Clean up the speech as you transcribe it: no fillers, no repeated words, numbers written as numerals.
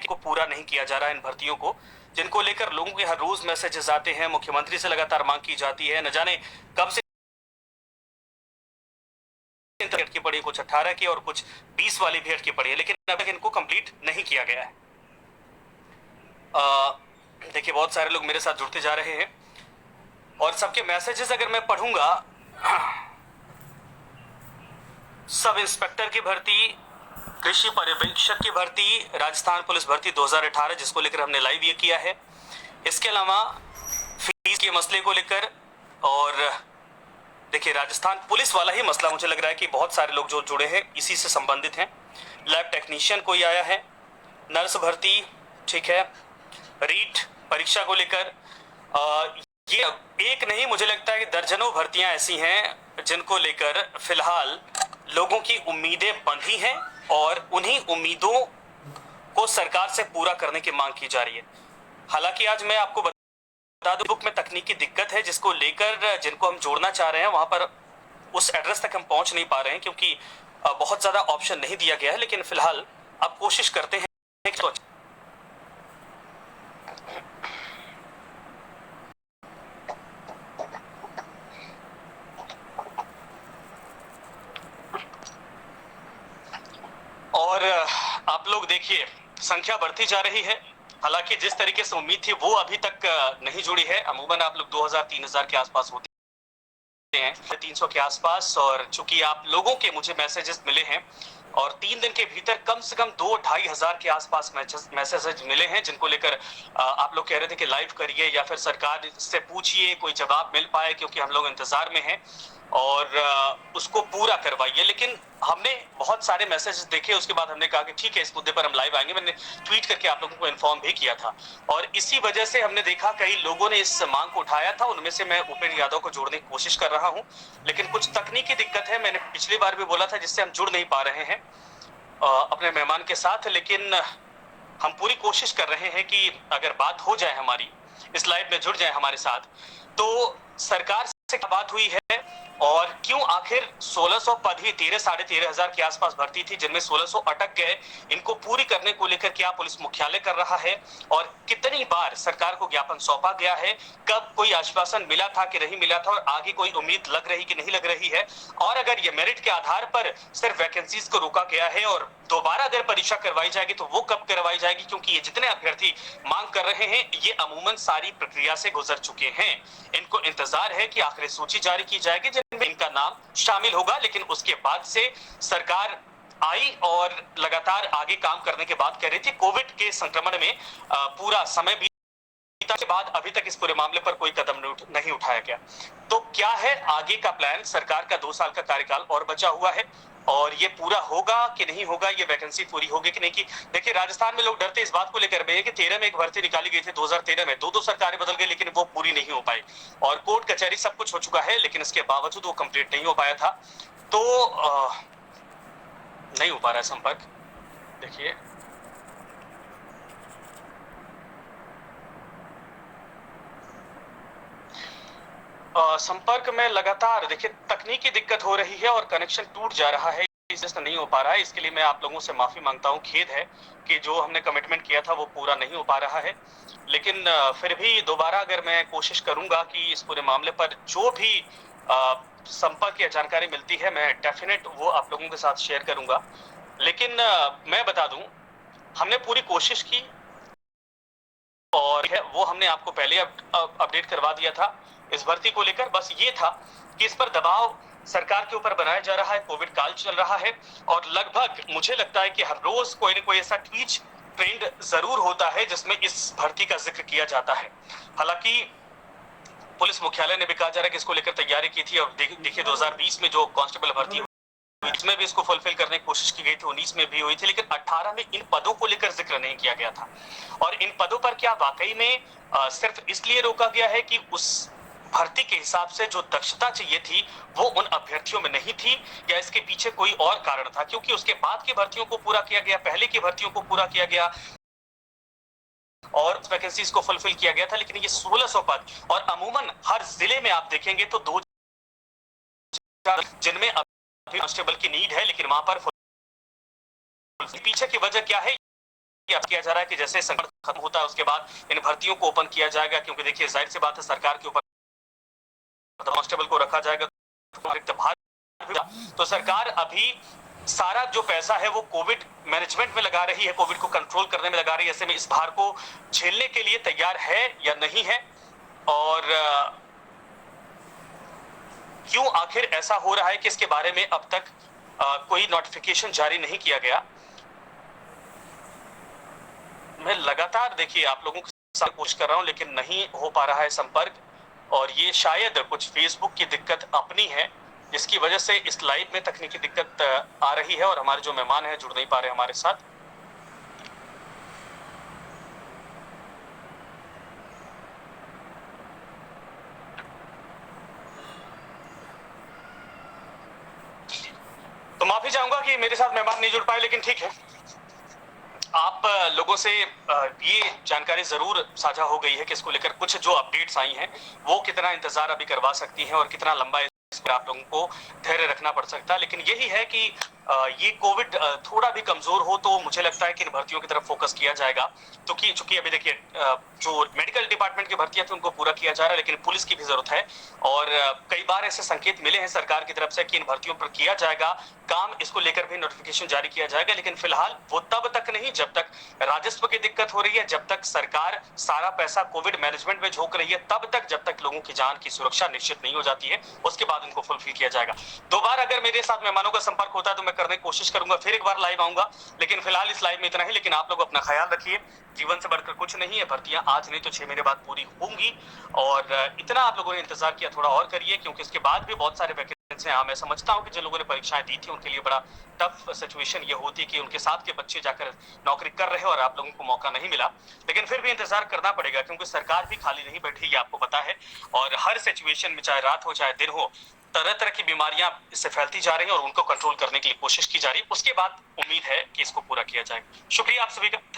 को पूरा नहीं किया जा रहा है इन भर्तियों को, जिनको लेकर लोगों के हर रोज मैसेजेस आते हैं। मुख्यमंत्री से लगातार मांग की जाती है, न जाने कब से की पड़ी, कुछ 18 की और कुछ 20 वाली भी अटकी पड़ी है, लेकिन अब तक इनको कंप्लीट नहीं किया गया है। देखिए बहुत सारे लोग मेरे साथ जुड़ते जा रहे हैं और सबके मैसेजेस अगर मैं पढ़ूंगा, सब इंस्पेक्टर की भर्ती, कृषि पर्यवेक्षक की भर्ती, राजस्थान पुलिस भर्ती 2018 जिसको लेकर हमने लाइव ये किया है, इसके अलावा फीस के मसले को लेकर, और देखिए राजस्थान पुलिस वाला ही मसला मुझे लग रहा है कि बहुत सारे लोग जो जुड़े हैं इसी से संबंधित हैं। लैब टेक्नीशियन कोई आया है, नर्स भर्ती, ठीक है, रीट परीक्षा को लेकर ये एक नहीं, मुझे लगता है कि दर्जनों भर्तियां ऐसी हैं जिनको लेकर फिलहाल लोगों की उम्मीदें बंधी हैं और उन्हीं उम्मीदों को सरकार से पूरा करने की मांग की जा रही है। हालांकि आज मैं आपको बता दूं, बुक में तकनीकी दिक्कत है जिसको लेकर जिनको हम जोड़ना चाह रहे हैं वहां पर उस एड्रेस तक हम पहुंच नहीं पा रहे हैं क्योंकि बहुत ज्यादा ऑप्शन नहीं दिया गया है, लेकिन फिलहाल अब कोशिश करते हैं। और आप लोग देखिए संख्या बढ़ती जा रही है, हालांकि जिस तरीके से उम्मीद थी वो अभी तक नहीं जुड़ी है। अमूमन आप लोग 2000-3000 के आसपास होते हैं, 300 के आसपास, और चूंकि आप लोगों के मुझे मैसेजेस मिले हैं और 3 दिन के भीतर कम से कम 2-2.5 हजार के आसपास मैसेजेस मिले हैं जिनको लेकर आप लोग कह रहे थे कि लाइव करिए या फिर सरकार से पूछिए कोई जवाब मिल पाए, क्योंकि हम लोग इंतजार में हैं और उसको पूरा करवाइए। लेकिन हमने बहुत सारे मैसेजेस देखे, उसके बाद हमने कहा कि ठीक है इस मुद्दे पर हम लाइव आएंगे। मैंने ट्वीट करके आप लोगों को इन्फॉर्म भी किया था और इसी वजह से हमने देखा कई लोगों ने इस मांग को उठाया था। उनमें से मैं उपेंद्र यादव को जोड़ने की कोशिश कर रहा हूं, लेकिन कुछ तकनीकी दिक्कत है। मैंने पिछली बार भी बोला था जिससे हम जुड़ नहीं पा रहे हैं अपने मेहमान के साथ, लेकिन हम पूरी कोशिश कर रहे हैं कि अगर बात हो जाए हमारी, इस लाइव में जुड़ जाए हमारे साथ, तो सरकार से क्या बात हुई है और क्यों आखिर 1600 पद ही 13-13.5 हजार के आसपास भर्ती थी जिनमें 1600 अटक गए, इनको पूरी करने को लेकर क्या पुलिस मुख्यालय कर रहा है और कितनी बार सरकार को ज्ञापन सौंपा गया है, कब कोई आश्वासन मिला था कि नहीं मिला था और आगे कोई उम्मीद लग रही कि नहीं लग रही है, और अगर ये मेरिट के आधार पर सिर्फ वैकेंसीज को रोका गया है और दोबारा अगर परीक्षा करवाई जाएगी तो वो कब करवाई जाएगी, क्योंकि ये जितने अभ्यर्थी मांग कर रहे हैं ये अमूमन सारी प्रक्रिया से गुजर चुके हैं। इनको इंतजार है कि आखिरी सूची जारी की जाएगी जिनमें इनका नाम शामिल होगा, लेकिन उसके बाद से सरकार आई और लगातार आगे काम करने के बाद कह रही थी कोविड के संक्रमण में पूरा समय भी के बाद अभी तक इस पूरे मामले पर कोई कदम नहीं उठाया गया। तो क्या है आगे का प्लान? सरकार का 2 साल का कार्यकाल और बचा हुआ है और ये पूरा होगा कि नहीं होगा, ये वैकेंसी पूरी होगी कि नहीं की। देखिए राजस्थान में लोग डरते इस बात को लेकर कि 13 में एक भर्ती निकाली गई थी 2013 में, 2 सरकारें बदल गई लेकिन वो पूरी नहीं हो पाई और कोर्ट कचहरी सब कुछ हो चुका है, लेकिन इसके बावजूद वो कंप्लीट नहीं हो पाया था। तो नहीं हो पा रहा है संपर्क। देखिए संपर्क में लगातार देखिए तकनीकी दिक्कत हो रही है और कनेक्शन टूट जा रहा है, इससे नहीं हो पा रहा है। इसके लिए मैं आप लोगों से माफी मांगता हूं। खेद है कि जो हमने कमिटमेंट किया था वो पूरा नहीं हो पा रहा है, लेकिन फिर भी दोबारा अगर मैं कोशिश करूंगा कि इस पूरे मामले पर जो भी संपर्क या जानकारी मिलती है मैं डेफिनेट वो आप लोगों के साथ शेयर करूंगा। लेकिन मैं बता दूं हमने पूरी कोशिश की और वो हमने आपको पहले अपडेट करवा दिया था इस भर्ती को लेकर। बस ये था कि इस पर दबाव सरकार के ऊपर बनाया जा रहा है, कोविड काल चल रहा है और लगभग मुझे लगता है कि हर रोज कोई न कोई ऐसा ट्रेंड जरूर होता है जिसमें इस भर्ती का जिक्र किया जाता है। हालांकि पुलिस मुख्यालय ने भी कहा जा रहा है कि इसको लेकर तैयारी की थी और देखिए 2020 में जो कांस्टेबल भर्ती इसमें भी इसको फुलफिल करने की कोशिश की गई थी, 19 में भी हुई थी, लेकिन 18 में इन पदों को लेकर जिक्र नहीं किया गया था। और इन पदों पर क्या वाकई में सिर्फ इसलिए रोका गया है कि उस भर्ती के हिसाब से जो दक्षता चाहिए थी वो उन अभ्यर्थियों में नहीं थी, या इसके पीछे कोई और कारण था? क्योंकि उसके बाद की भर्तियों को पूरा किया गया, पहले की भर्तियों को पूरा किया गया और वैकेंसीज को फुलफिल किया गया था, लेकिन ये 1600 पद और अमूमन हर जिले में आप देखेंगे तो 2 जिनमें अभी कांस्टेबल की नीड है, लेकिन वहां पर पीछे की वजह क्या है किया जा रहा है कि जैसे संकट खत्म होता है उसके बाद इन भर्तियों को ओपन किया जाएगा, क्योंकि देखिए जाहिर सी बात है सरकार के ऊपर कांस्टेबल को रखा जाएगा तो सरकार अभी सारा जो पैसा है वो कोविड मैनेजमेंट में लगा रही है, कोविड को कंट्रोल करने में लगा रही है। ऐसे में इस भार को झेलने के लिए तैयार है या नहीं है, और क्यों आखिर ऐसा हो रहा है कि इसके बारे में अब तक कोई नोटिफिकेशन जारी नहीं किया गया। मैं लगातार देखिए आप लोगों के साथ कोशिश कर रहा हूं लेकिन नहीं हो पा रहा है संपर्क, और ये शायद कुछ फेसबुक की दिक्कत अपनी है जिसकी वजह से इस लाइव में तकनीकी दिक्कत आ रही है और हमारे जो मेहमान हैं जुड़ नहीं पा रहे हमारे साथ। तो माफी चाहूंगा कि मेरे साथ मेहमान नहीं जुड़ पाए, लेकिन ठीक है, आप लोगों से ये जानकारी जरूर साझा हो गई है कि इसको लेकर कुछ जो अपडेट्स आई हैं वो कितना इंतजार अभी करवा सकती हैं और कितना लंबा इस पर आप लोगों को धैर्य रखना पड़ सकता है। लेकिन यही है कि ये कोविड थोड़ा भी कमजोर हो तो मुझे लगता है कि इन भर्तियों की तरफ फोकस किया जाएगा। तो कि चूंकि अभी देखिए जो मेडिकल डिपार्टमेंट की भर्तियां थी उनको पूरा किया जा रहा है, लेकिन पुलिस की भी जरूरत है, और कई बार ऐसे संकेत मिले हैं सरकार की तरफ से कि इन भर्तियों पर किया जाएगा काम, इसको लेकर भी नोटिफिकेशन जारी किया जाएगा। लेकिन फिलहाल वो तब तक नहीं जब तक राजस्व की दिक्कत हो रही है, जब तक सरकार सारा पैसा कोविड मैनेजमेंट में झोंक रही है, तब तक जब तक लोगों की जान की सुरक्षा निश्चित नहीं हो जाती है, उसके बाद इनको फुलफिल किया जाएगा। दो बार अगर मेरे साथ मेहमानों का संपर्क होता है तो मैं करने की कोशिश करूंगा, फिर एक बार लाइव आऊंगा, लेकिन फिलहाल इस लाइव में इतना ही। लेकिन आप लोग अपना ख्याल रखिए, जीवन से बढ़कर कुछ नहीं है, भर्तियां आज नहीं तो 6 महीने बाद पूरी होंगी, और इतना आप लोगों ने इंतजार किया थोड़ा और करिए, क्योंकि इसके बाद भी बहुत सारे वैकेंसी हैं। मैं समझता हूं कि जिन लोगों ने परीक्षाएं दी थी उनके लिए बड़ा टफ सिचुएशन ये होती कि उनके साथ के बच्चे जाकर नौकरी कर रहे हैं और आप लोगों को मौका नहीं मिला, लेकिन फिर भी इंतजार करना पड़ेगा क्योंकि सरकार भी खाली नहीं बैठी, ये आपको पता है, और हर सिचुएशन में चाहे रात हो चाहे दिन हो तरह तरह की बीमारियां इससे फैलती जा रही हैं और उनको कंट्रोल करने के लिए कोशिश की जा रही है। उसके बाद उम्मीद है कि इसको पूरा किया जाएगा। शुक्रिया आप सभी का।